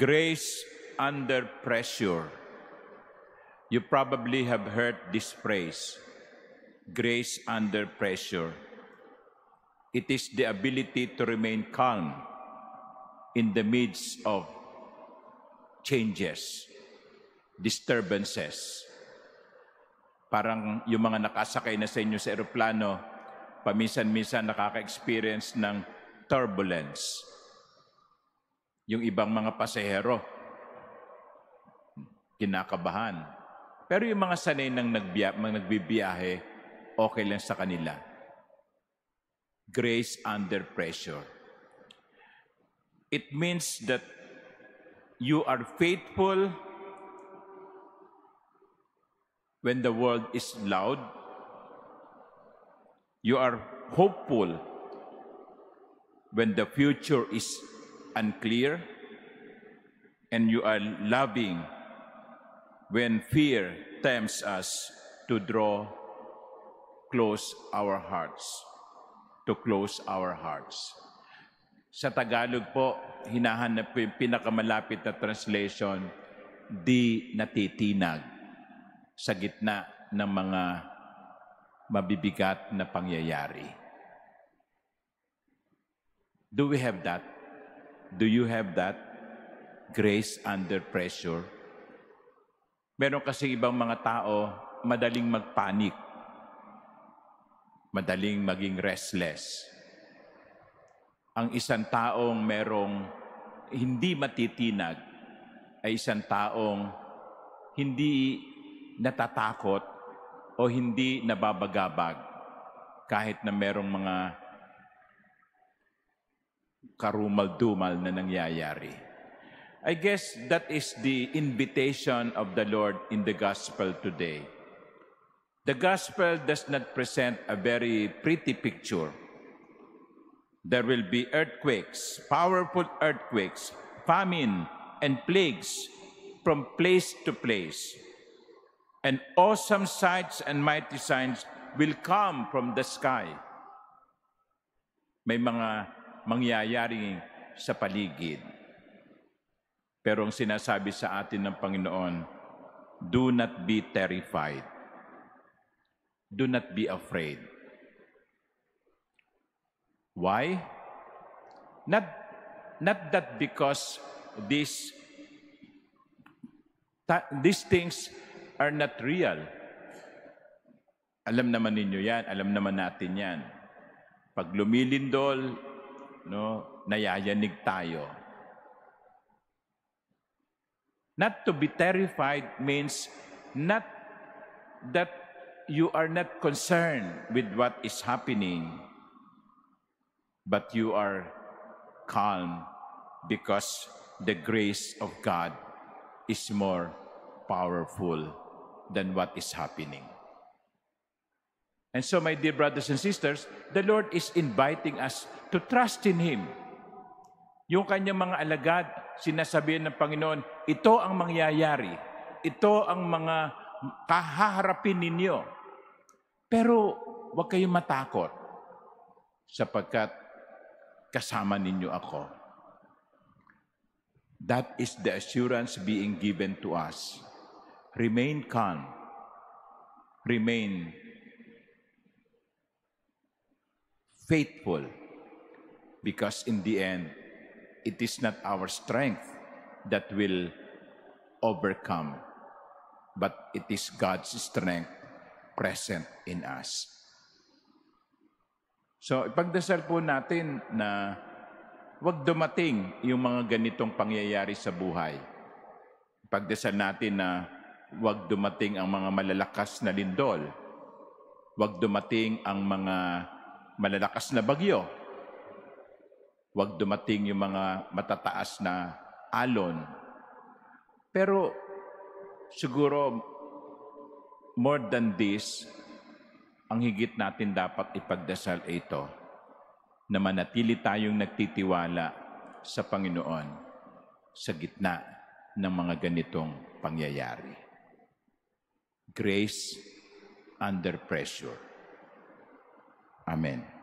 Grace under pressure. You probably have heard this phrase, grace under pressure. It is the ability to remain calm in the midst of changes, disturbances. Parang yung mga nakasakay na sa inyo sa eroplano, paminsan-minsan nakaka-experience ng turbulence. Yung ibang mga pasahero, kinakabahan. Pero yung mga sanay ng nagbibiyahe, okay lang sa kanila. Grace under pressure. It means that you are faithful when the world is loud. You are hopeful when the future is unclear. And you are loving when fear tempts us to draw close our hearts. To close our hearts. Sa Tagalog po, hinahanap po yung pinakamalapit na translation, di natitinag sa gitna ng mga mabibigat na pangyayari. Do we have that? Do you have that? Grace under pressure? Meron kasi ibang mga tao, madaling magpanik. Madaling maging restless. Ang isang taong merong hindi matitinag ay isang taong hindi natatakot o hindi nababagabag kahit na merong mga karumal-dumal na nangyayari. I guess that is the invitation of the Lord in the gospel today. The gospel does not present a very pretty picture. There will be earthquakes, powerful earthquakes, famine, and plagues from place to place. And awesome sights and mighty signs will come from the sky. May mga mangyayari sa paligid. Pero ang sinasabi sa atin ng Panginoon, do not be terrified. Do not be afraid. Why? Not that because these things are not real. Alam naman ninyo yan, alam naman natin yan. Pag lumilindol, nayayanig tayo. Not to be terrified means not that you are not concerned with what is happening, but you are calm because the grace of God is more powerful than what is happening. And so, my dear brothers and sisters, the Lord is inviting us to trust in Him. Yung kanyang mga alagad, sinasabihan ng Panginoon, ito ang mangyayari. Ito ang mga kahaharapin ninyo. Pero huwag kayong matakot sapagkat kasama ninyo ako. That is the assurance being given to us. Remain calm. Remain faithful. Because in the end, it is not our strength that will overcome, but it is God's strength present in us. So, ipagdasal po natin na huwag dumating yung mga ganitong pangyayari sa buhay. Ipagdasal natin na huwag dumating ang mga malalakas na lindol. Huwag dumating ang mga malalakas na bagyo. Huwag dumating yung mga matataas na alon. Pero siguro, more than this, ang higit natin dapat ipagdasal ito, na manatili tayong nagtitiwala sa Panginoon sa gitna ng mga ganitong pangyayari. Grace under pressure. Amen.